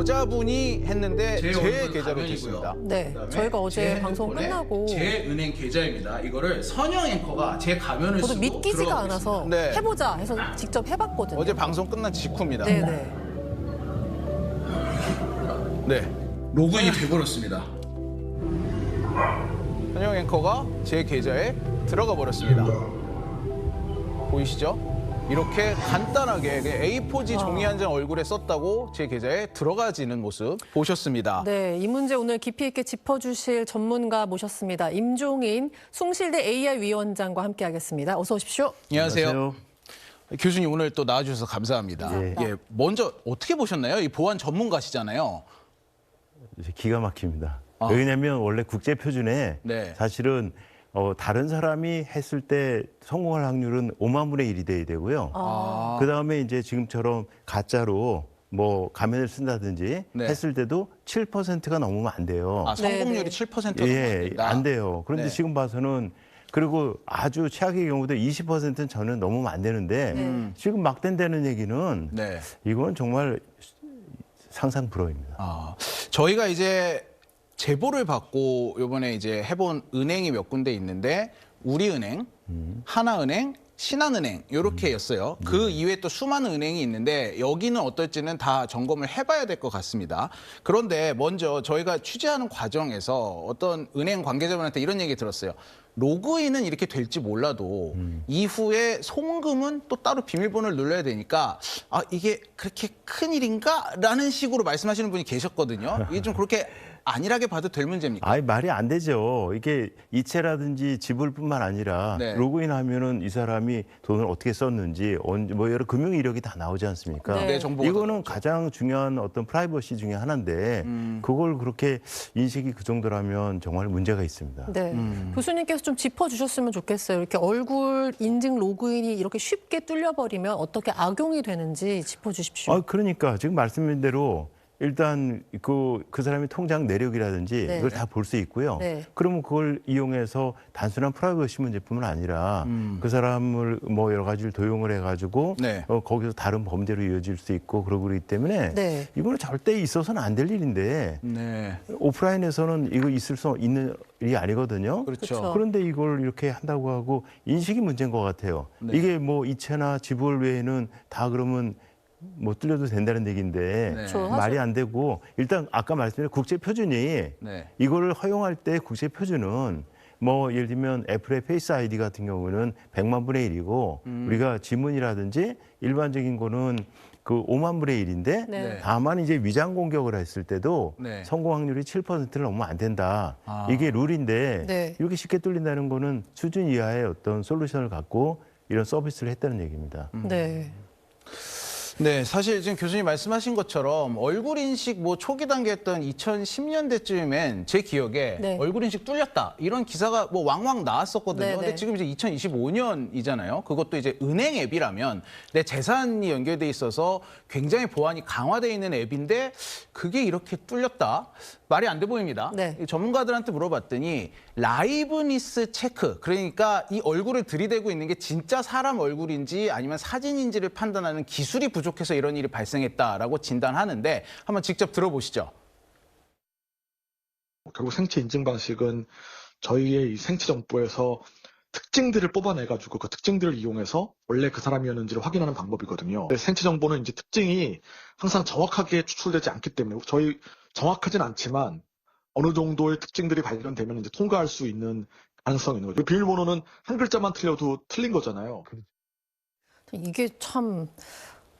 여자분이 했는데 제 계좌로 가면이고요. 됐습니다. 네, 그다음에 저희가 어제 제 방송 핸드폰에 끝나고 제 은행 계좌입니다. 이거를 선영 앵커가 제 가면을 저도 쓰고 믿기지가 들어가고 않아서 있습니다. 네. 해보자 해서 직접 해봤거든요. 어제 방송 끝난 직후입니다. 네네. 네. 로그인이 돼버렸습니다. 현영 앵커가 제 계좌에 들어가 버렸습니다. 보이시죠? 이렇게 간단하게 A4지 종이 한 장 얼굴에 썼다고 제 계좌에 들어가지는 모습 보셨습니다. 네, 이 문제 오늘 깊이 있게 짚어주실 전문가 모셨습니다. 임종인 숭실대 AI 위원장과 함께하겠습니다. 어서 오십시오. 안녕하세요. 교수님 오늘 또 나와주셔서 감사합니다. 감사합니다. 예, 먼저 어떻게 보셨나요? 이 보안 전문가시잖아요. 기가 막힙니다. 아. 왜냐하면 원래 국제 표준에 네. 사실은 다른 사람이 했을 때 성공할 확률은 5만 분의 1이 돼야 되고요. 아. 그다음에 이제 지금처럼 가짜로 뭐 가면을 쓴다든지 네. 했을 때도 7%가 넘으면 안 돼요. 아, 성공률이 네, 네. 7%가 예, 안 돼요. 그런데 네. 지금 봐서는 그리고 아주 최악의 경우도 20%는 저는 넘으면 안 되는데 지금 막 된다는 얘기는 네. 이건 정말 상상 불허입니다. 아, 저희가 이제 제보를 받고 이번에 이제 해본 은행이 몇 군데 있는데 우리은행, 하나은행, 신한은행 이렇게였어요. 그 이외에 또 수많은 은행이 있는데 여기는 어떨지는 다 점검을 해봐야 될 것 같습니다. 그런데 먼저 저희가 취재하는 과정에서 어떤 은행 관계자분한테 이런 얘기 들었어요. 로그인은 이렇게 될지 몰라도 이후에 송금은 또 따로 비밀번호를 눌러야 되니까 아 이게 그렇게 큰일인가? 라는 식으로 말씀하시는 분이 계셨거든요. 이게 좀 그렇게 안일하게 봐도 될 문제입니까? 아니 말이 안 되죠. 이게 이체라든지 지불뿐만 아니라 네. 로그인하면은 이 사람이 돈을 어떻게 썼는지 언제 뭐 여러 금융 이력이 다 나오지 않습니까? 네. 내 정보가 이거는 가장 중요한 어떤 프라이버시 중에 하나인데 그걸 그렇게 인식이 그 정도라면 정말 문제가 있습니다. 네, 교수님께서 좀 짚어주셨으면 좋겠어요. 이렇게 얼굴 인증 로그인이 이렇게 쉽게 뚫려버리면 어떻게 악용이 되는지 짚어주십시오. 그러니까 지금 말씀드린 대로 일단 그 사람의 통장 내력이라든지 네. 이걸 다 볼 수 있고요. 네. 그러면 그걸 이용해서 단순한 프라이버시 문제뿐만 아니라 그 사람을 뭐 여러 가지를 도용을 해가지고 네. 거기서 다른 범죄로 이어질 수 있고 그러고 그러기 때문에 네. 이거는 절대 있어서는 안 될 일인데 네, 오프라인에서는 이거 있을 수 있는 일이 아니거든요. 그렇죠. 그런데 이걸 이렇게 한다고 하고 인식이 문제인 것 같아요. 네. 이게 뭐 이체나 지불 외에는 다 그러면 못 뚫려도 된다는 얘기인데 네. 그렇죠. 말이 안 되고 일단 아까 말씀드린 국제 표준이 네. 이거를 허용할 때 국제 표준은 뭐 예를 들면 애플의 페이스 아이디 같은 경우는 100만 분의 1이고 우리가 지문이라든지 일반적인 거는 그 5만 분의 1인데 네. 다만 이제 위장 공격을 했을 때도 네. 성공 확률이 7%를 넘으면 안 된다. 아. 이게 룰인데 네. 이렇게 쉽게 뚫린다는 거는 수준 이하의 어떤 솔루션을 갖고 이런 서비스를 했다는 얘기입니다. 네. 네, 사실 지금 교수님 말씀하신 것처럼 얼굴 인식 뭐 초기 단계였던 2010년대쯤엔 제 기억에 네. 얼굴 인식 뚫렸다 이런 기사가 뭐 왕왕 나왔었거든요. 네, 근데 네. 지금 이제 2025년이잖아요. 그것도 이제 은행 앱이라면 내 재산이 연결돼 있어서 굉장히 보안이 강화돼 있는 앱인데 그게 이렇게 뚫렸다. 말이 안 돼 보입니다. 네. 이 전문가들한테 물어봤더니 라이브니스 체크, 그러니까 이 얼굴을 들이대고 있는 게 진짜 사람 얼굴인지 아니면 사진인지를 판단하는 기술이 부족해서 이런 일이 발생했다라고 진단하는데 한번 직접 들어보시죠. 결국 생체 인증 방식은 저희의 이 생체 정보에서 특징들을 뽑아내가지고 그 특징들을 이용해서 원래 그 사람이었는지를 확인하는 방법이거든요. 근데 생체 정보는 이제 특징이 항상 정확하게 추출되지 않기 때문에 저희 정확하진 않지만 어느 정도의 특징들이 발견되면 이제 통과할 수 있는 가능성이 있는 거죠. 비밀번호는 한 글자만 틀려도 틀린 거잖아요. 이게 참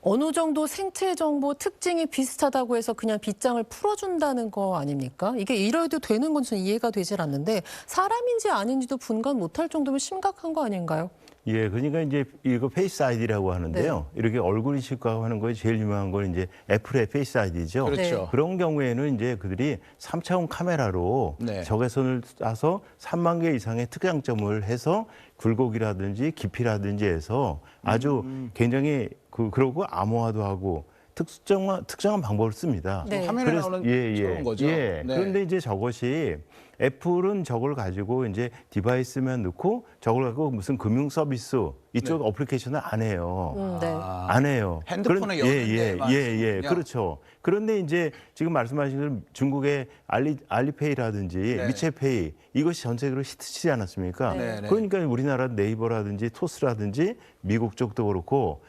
어느 정도 생체 정보 특징이 비슷하다고 해서 그냥 빗장을 풀어준다는 거 아닙니까? 이게 이래도 되는 건 저는 이해가 되질 않는데 사람인지 아닌지도 분간 못할 정도면 심각한 거 아닌가요? 예, 그러니까 이제 이거 페이스 아이디라고 하는데요. 이렇게 얼굴 인식하고 하는 거에 제일 유명한 건 이제 애플의 페이스 아이디죠. 그렇죠. 그런 경우에는 이제 그들이 3차원 카메라로 네. 적외선을 쏴서 3만 개 이상의 특장점을 해서 굴곡이라든지 깊이라든지 해서 아주 굉장히 그러고 암호화도 하고 특정한 방법을 씁니다. 네. 화면에 나오는 그런 거죠. 예. 네. 그런데 이제 저것이 애플은 저걸 가지고 이제 디바이스만 넣고 저걸 갖고 무슨 금융 서비스 이쪽 어플리케이션을 안 해요. 네. 안 해요. 핸드폰에 여는 데만 쓰는군요. 그렇죠. 그런데 이제 지금 말씀하신 대로 중국의 알리페이라든지 네. 위챗페이 이것이 전 세계로 히트치지 않았습니까? 네, 네. 그러니까 우리나라 네이버라든지 토스라든지 미국 쪽도 그렇고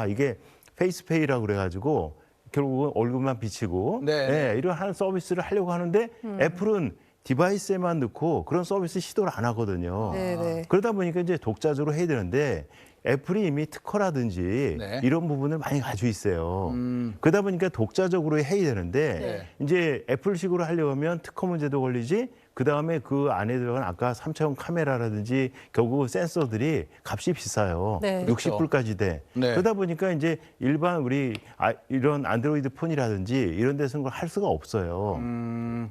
이게 페이스페이라고 그래가지고 결국은 얼굴만 비치고 네, 네. 이런 서비스를 하려고 하는데 애플은 디바이스에만 넣고 그런 서비스 시도를 안 하거든요. 네. 그러다 보니까 이제 독자적으로 해야 되는데 애플이 이미 특허라든지 네. 이런 부분을 많이 가지고 있어요. 그러다 보니까 독자적으로 해야 되는데 이제 애플식으로 하려고 하면 특허 문제도 걸리지 그다음에 그 안에 들어간 아까 3차원 카메라라든지 결국 센서들이 값이 비싸요. 네. 60불까지 돼. 네. 그러다 보니까 이제 일반 우리 이런 안드로이드 폰이라든지 이런 데서는 걸 할 수가 없어요.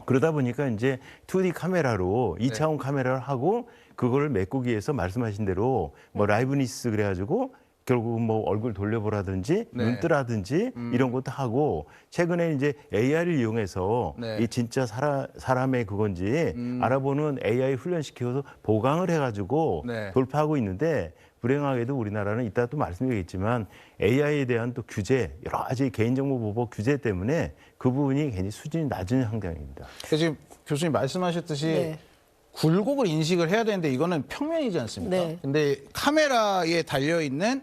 그러다 보니까 이제 2D 카메라로 2차원 카메라를 하고 그걸 메꾸기 위해서 말씀하신 대로 뭐 라이브니스 그래가지고 결국 뭐 얼굴 돌려보라든지 네. 눈 뜨라든지 이런 것도 하고 최근에 이제 AI를 이용해서 네. 이 진짜 사람의 그건지 알아보는 AI 훈련시켜서 보강을 해가지고 네. 돌파하고 있는데 불행하게도 우리나라는 이따 또 말씀드리겠지만 AI에 대한 또 규제 여러 가지 개인정보보호 규제 때문에 그 부분이 굉장히 수준이 낮은 환경입니다. 그래서 지금 교수님 말씀하셨듯이 네. 굴곡을 인식을 해야 되는데 이거는 평면이지 않습니까? 네. 근데 카메라에 달려 있는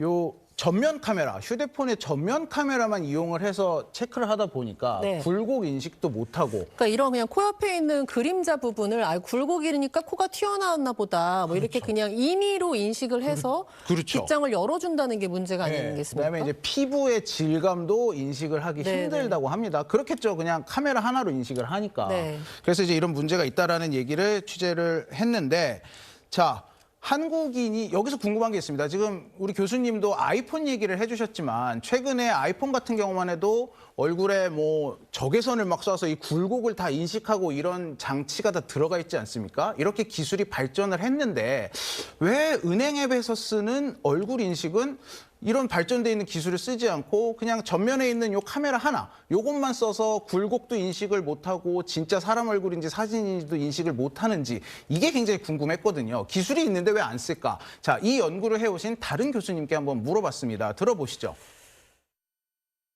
요 전면 카메라, 휴대폰의 전면 카메라만 이용을 해서 체크를 하다 보니까 네. 굴곡 인식도 못 하고 그러니까 이런 그냥 코 옆에 있는 그림자 부분을 굴곡이니까 코가 튀어나왔나 보다 뭐 이렇게 그냥 임의로 인식을 해서 그렇죠. 빗장을 열어준다는 게 문제가 아니겠습니까? 그다음에 이제 피부의 질감도 인식을 하기 네, 힘들다고 합니다. 그렇겠죠. 그냥 카메라 하나로 인식을 하니까. 네. 그래서 이제 이런 문제가 있다라는 얘기를 취재를 했는데 자. 한국인이 여기서 궁금한 게 있습니다. 지금 우리 교수님도 아이폰 얘기를 해주셨지만 최근에 아이폰 같은 경우만 해도 얼굴에 뭐 적외선을 막 쏴서 이 굴곡을 다 인식하고 이런 장치가 다 들어가 있지 않습니까? 이렇게 기술이 발전을 했는데 왜 은행 앱에서 쓰는 얼굴 인식은 이런 발전돼 있는 기술을 쓰지 않고 그냥 전면에 있는 요 카메라 하나 요것만 써서 굴곡도 인식을 못하고 진짜 사람 얼굴인지 사진인지도 인식을 못하는지 이게 굉장히 궁금했거든요. 기술이 있는데 왜 안 쓸까? 자, 이 연구를 해오신 다른 교수님께 한번 물어봤습니다. 들어보시죠.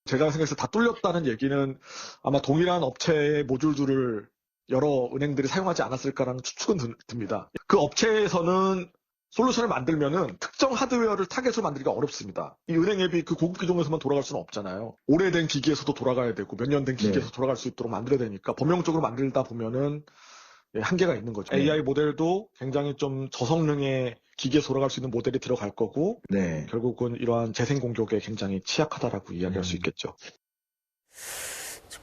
제가 생각해서 다 뚫렸다는 얘기는 아마 동일한 업체의 모듈들을 여러 은행들이 사용하지 않았을까라는 추측은 듭니다. 그 업체에서는 솔루션을 만들면은 특정 하드웨어를 타겟으로 만들기가 어렵습니다. 이 은행 앱이 그 고급 기종에서만 돌아갈 수는 없잖아요. 오래된 기기에서도 돌아가야 되고 몇 년 된 기기에서 돌아갈 수 있도록 만들어야 되니까 범용적으로 만들다 보면은 한계가 있는 거죠. AI 모델도 굉장히 좀 저성능의 기계에서 돌아갈 수 있는 모델이 들어갈 거고 결국은 이러한 재생 공격에 굉장히 취약하다라고 이야기할 수 있겠죠.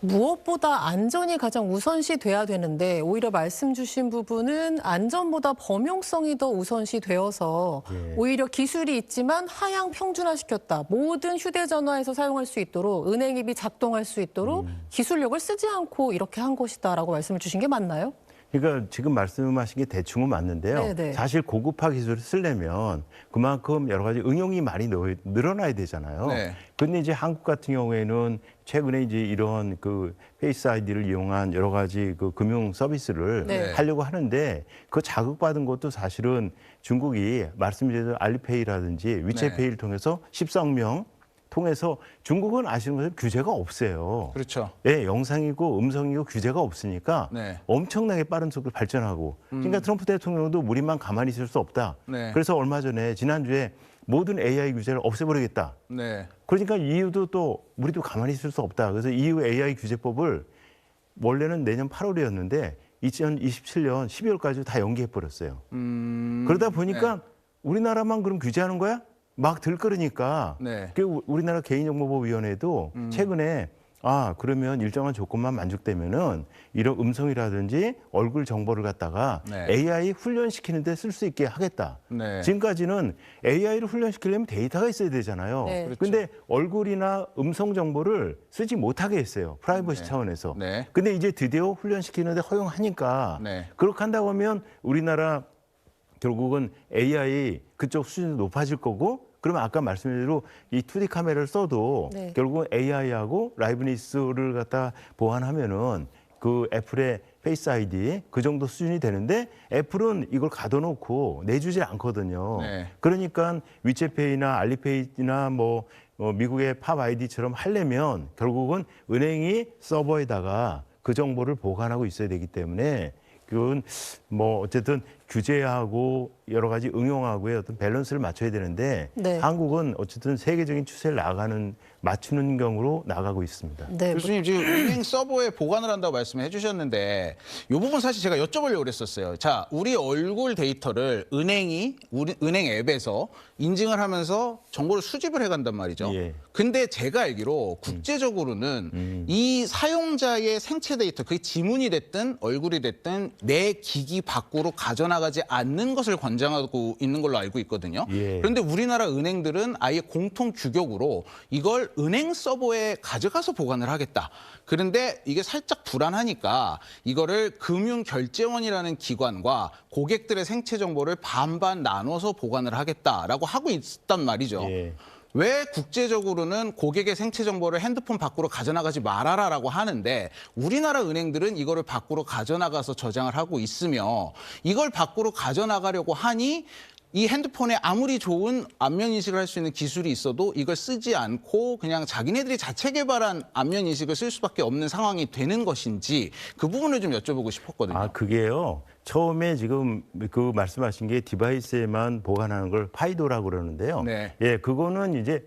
무엇보다 안전이 가장 우선시 돼야 되는데 오히려 말씀 주신 부분은 안전보다 범용성이 더 우선시 되어서 오히려 기술이 있지만 하향 평준화시켰다. 모든 휴대전화에서 사용할 수 있도록 은행 앱이 작동할 수 있도록 기술력을 쓰지 않고 이렇게 한 것이다라고 말씀을 주신 게 맞나요? 그러니까 지금 말씀하신 게 대충은 맞는데요. 네네. 사실 고급화 기술을 쓰려면 그만큼 여러 가지 응용이 많이 늘어나야 되잖아요. 네. 근데 이제 한국 같은 경우에는 최근에 이제 이런 그 페이스 아이디를 이용한 여러 가지 그 금융 서비스를 네. 하려고 하는데 그 자극받은 것도 사실은 중국이 말씀드린 알리페이라든지 위챗페이를 통해서 13명 통해서 중국은 아시는 것처럼 규제가 없어요. 그렇죠. 예, 영상이고 음성이고 규제가 없으니까 네. 엄청나게 빠른 속도로 발전하고 그러니까 트럼프 대통령도 우리만 가만히 있을 수 없다. 네. 그래서 얼마 전에 지난주에 모든 AI 규제를 없애버리겠다. 네. 그러니까 EU도 또 우리도 가만히 있을 수 없다. 그래서 EU AI 규제법을 원래는 내년 8월이었는데 2027년 12월까지 다 연기해버렸어요. 그러다 보니까 우리나라만 그럼 규제하는 거야? 막 들끓으니까 네. 우리나라 개인정보보호위원회도 최근에 그러면 일정한 조건만 만족되면은 이런 음성이라든지 얼굴 정보를 갖다가 네. AI 훈련시키는 데 쓸 수 있게 하겠다. 네. 지금까지는 AI를 훈련시키려면 데이터가 있어야 되잖아요. 네. 그렇죠. 근데 얼굴이나 음성 정보를 쓰지 못하게 했어요. 프라이버시 네. 차원에서. 네. 근데 이제 드디어 훈련시키는데 허용하니까 네. 그렇게 한다고 하면 우리나라 결국은 AI 그쪽 수준도 높아질 거고 그러면 아까 말씀드린 대로 이 2D 카메라를 써도 네. 결국은 AI하고 라이브니스를 갖다 보완하면은 그 애플의 페이스 아이디 그 정도 수준이 되는데 애플은 이걸 가둬놓고 내주질 않거든요. 네. 그러니까 위챗페이나 알리페이나 뭐 미국의 팝 아이디처럼 하려면 결국은 은행이 서버에다가 그 정보를 보관하고 있어야 되기 때문에 그건 뭐 어쨌든 규제하고 여러 가지 응용하고의 어떤 밸런스를 맞춰야 되는데 네. 한국은 어쨌든 세계적인 추세를 맞추는 경우로 나가고 있습니다. 네. 교수님 지금 은행 서버에 보관을 한다고 말씀해 주셨는데 이 부분 사실 제가 여쭤보려고 그랬었어요. 자, 우리 얼굴 데이터를 은행이 우리 은행 앱에서 인증을 하면서 정보를 수집을 해간단 말이죠. 예. 근데 제가 알기로 국제적으로는 이 사용자의 생체 데이터, 그게 지문이 됐든 얼굴이 됐든 내 기기 밖으로 가져나가지 않는 것을 권장하고 있는 걸로 알고 있거든요. 예. 그런데 우리나라 은행들은 아예 공통 규격으로 이걸 은행 서버에 가져가서 보관을 하겠다. 그런데 이게 살짝 불안하니까 이거를 금융결제원이라는 기관과 고객들의 생체 정보를 반반 나눠서 보관을 하겠다라고 하고 있단 말이죠. 예. 왜 국제적으로는 고객의 생체 정보를 핸드폰 밖으로 가져나가지 말아라라고 하는데 우리나라 은행들은 이거를 밖으로 가져나가서 저장을 하고 있으며 이걸 밖으로 가져나가려고 하니 이 핸드폰에 아무리 좋은 안면 인식을 할 수 있는 기술이 있어도 이걸 쓰지 않고 그냥 자기네들이 자체 개발한 안면 인식을 쓸 수밖에 없는 상황이 되는 것인지 그 부분을 좀 여쭤보고 싶었거든요. 아, 그게요. 처음에 지금 그 말씀하신 게 디바이스에만 보관하는 걸 파이도라고 그러는데요. 네. 예, 그거는 이제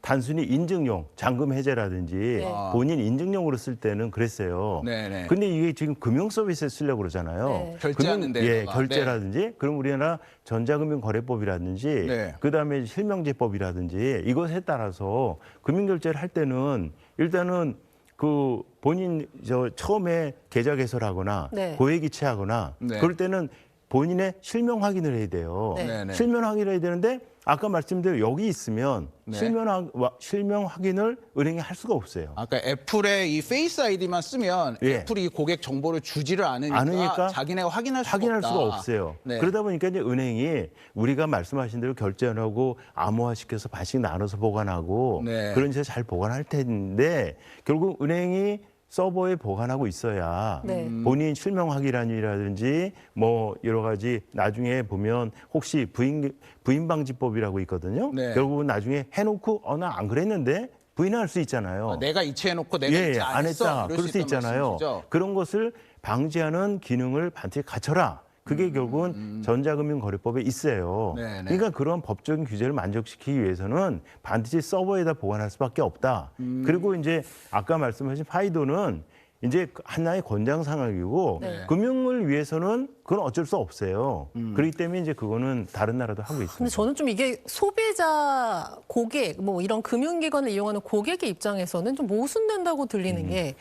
단순히 인증용, 잔금 해제라든지 본인 인증용으로 쓸 때는 그랬어요. 네네. 근데 이게 지금 금융 서비스에 쓰려고 그러잖아요. 네. 결제하는 예, 데다가. 결제라든지 그럼 우리나라 전자금융거래법이라든지 네. 그다음에 실명제법이라든지 이것에 따라서 금융결제를 할 때는 일단은 그 본인 처음에 계좌 개설하거나 네. 고액이체하거나 네. 그럴 때는 본인의 실명 확인을 해야 돼요. 네. 네네. 실명 확인을 해야 되는데 아까 말씀드린 여기 있으면 네. 실명 확인을 은행이 할 수가 없어요. 아까 애플의 이 페이스 아이디만 쓰면 예. 애플이 고객 정보를 주지를 않으니까 자기네가 확인할 수가 없다. 없어요. 네. 그러다 보니까 이제 은행이 우리가 말씀하신 대로 결제하고 암호화시켜서 반씩 나눠서 보관하고 네. 그런 식으로 잘 보관할 텐데 결국 은행이 서버에 보관하고 있어야 네. 본인 실명 확인이라든지 뭐 여러 가지 나중에 보면 혹시 부인 방지법이라고 있거든요. 네. 결국은 나중에 해놓고 나 안 그랬는데 부인할 수 있잖아요. 내가 이체해놓고 내가 이체 안 했어. 했다. 그럴 수 있다는 있잖아요. 말씀이시죠? 그런 것을 방지하는 기능을 반드시 갖춰라. 그게 결국은 전자금융거래법에 있어요. 네네. 그러니까 그런 법적인 규제를 만족시키기 위해서는 반드시 서버에다 보관할 수밖에 없다. 그리고 이제 아까 말씀하신 파이도는 이제 하나의 권장 상황이고 네. 금융을 위해서는 그건 어쩔 수 없어요. 그렇기 때문에 이제 그거는 다른 나라도 하고 있습니다. 근데 저는 좀 이게 소비자, 고객, 뭐 이런 금융기관을 이용하는 고객의 입장에서는 좀 모순된다고 들리는 게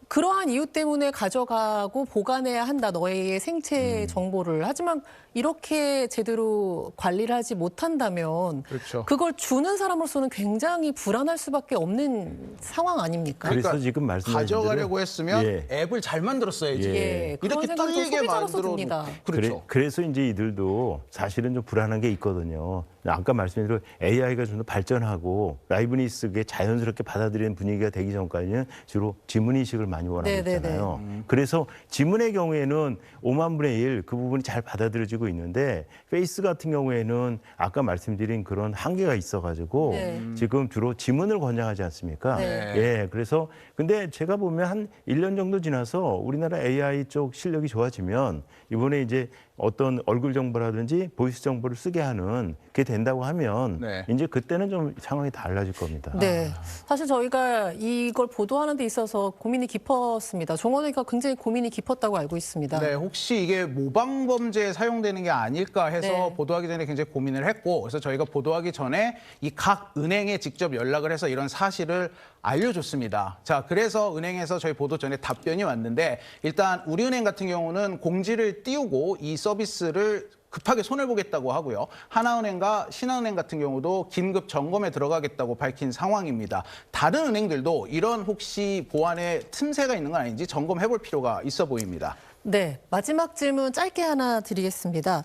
그러한 이유 때문에 가져가고 보관해야 한다, 너의 생체 정보를. 하지만 이렇게 제대로 관리를 하지 못한다면 그렇죠. 그걸 주는 사람으로서는 굉장히 불안할 수밖에 없는 상황 아닙니까? 그래서 지금 말씀하신 가져가려고 대로 했으면 예. 앱을 잘 만들었어야지. 예, 그런 이렇게 생각이 좀 뚫리게 소비자로서 만들어 듭니다. 그렇죠. 그래서 이제 이들도 사실은 좀 불안한 게 있거든요. 아까 말씀드린 대로 AI가 좀 더 발전하고 라이브니스게 자연스럽게 받아들이는 분위기가 되기 전까지는 주로 지문인식을 많이 원하고 네네네. 있잖아요. 그래서 지문의 경우에는 5만 분의 1 그 부분이 잘 받아들여지고 있는데 페이스 같은 경우에는 아까 말씀드린 그런 한계가 있어가지고 네. 지금 주로 지문을 권장하지 않습니까? 네. 예, 그래서 근데 제가 보면 한 1년 정도 지나서 우리나라 AI 쪽 실력이 좋아지면 이번에 이제 어떤 얼굴 정보라든지 보이스 정보를 쓰게 하는 게 된다고 하면 네. 이제 그때는 좀 상황이 달라질 겁니다. 네. 사실 저희가 이걸 보도하는 데 있어서 고민이 깊었습니다. 종원이가 굉장히 고민이 깊었다고 알고 있습니다. 네, 혹시 이게 모방 범죄에 사용되는 게 아닐까 해서 네. 보도하기 전에 굉장히 고민을 했고, 그래서 저희가 보도하기 전에 이 각 은행에 직접 연락을 해서 이런 사실을 알려줬습니다. 자, 그래서 은행에서 저희 보도 전에 답변이 왔는데, 일단 우리은행 같은 경우는 공지를 띄우고 이 서비스를 급하게 손을 보겠다고 하고요. 하나은행과 신한은행 같은 경우도 긴급 점검에 들어가겠다고 밝힌 상황입니다. 다른 은행들도 이런 혹시 보안에 틈새가 있는 건 아닌지 점검해 볼 필요가 있어 보입니다. 네, 마지막 질문 짧게 하나 드리겠습니다.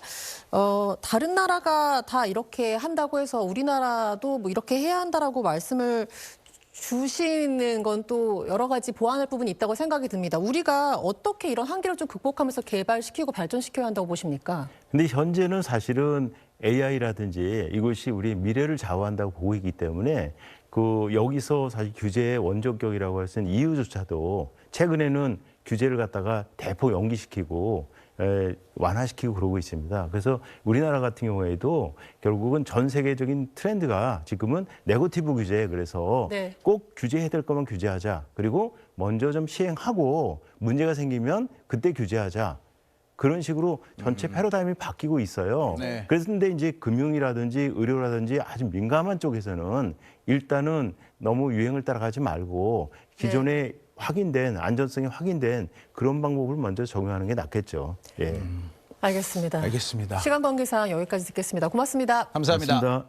다른 나라가 다 이렇게 한다고 해서 우리나라도 뭐 이렇게 해야 한다라고 말씀을 주시는 건 또 여러 가지 보완할 부분이 있다고 생각이 듭니다. 우리가 어떻게 이런 한계를 좀 극복하면서 개발시키고 발전시켜야 한다고 보십니까? 근데 현재는 사실은 AI라든지 이것이 우리 미래를 좌우한다고 보고 있기 때문에 여기서 사실 규제의 원조격이라고 할 수 있는 EU조차도 최근에는 규제를 갖다가 대폭 연기시키고 완화시키고 그러고 있습니다. 그래서 우리나라 같은 경우에도 결국은 전 세계적인 트렌드가 지금은 네거티브 규제, 그래서 네. 꼭 규제해야 될 것만 규제하자. 그리고 먼저 좀 시행하고 문제가 생기면 그때 규제하자. 그런 식으로 전체 패러다임이 바뀌고 있어요. 네. 그런데 이제 금융이라든지 의료라든지 아주 민감한 쪽에서는 일단은 너무 유행을 따라가지 말고 기존에 확인된, 안전성이 확인된 그런 방법을 먼저 적용하는 게 낫겠죠. 예. 알겠습니다. 알겠습니다. 시간 관계상 여기까지 듣겠습니다. 고맙습니다. 감사합니다. 고맙습니다.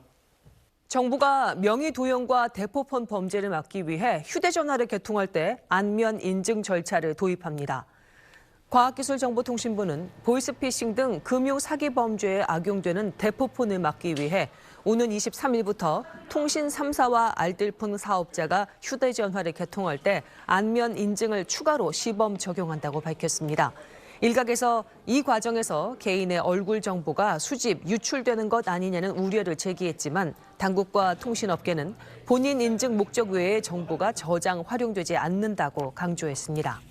정부가 명의 도용과 대포폰 범죄를 막기 위해 휴대전화를 개통할 때 안면 인증 절차를 도입합니다. 과학기술정보통신부는 보이스피싱 등 금융 사기 범죄에 악용되는 대포폰을 막기 위해 오는 23일부터 통신 3사와 알뜰폰 사업자가 휴대전화를 개통할 때 안면 인증을 추가로 시범 적용한다고 밝혔습니다. 일각에서 이 과정에서 개인의 얼굴 정보가 수집, 유출되는 것 아니냐는 우려를 제기했지만 당국과 통신업계는 본인 인증 목적 외의 정보가 저장, 활용되지 않는다고 강조했습니다.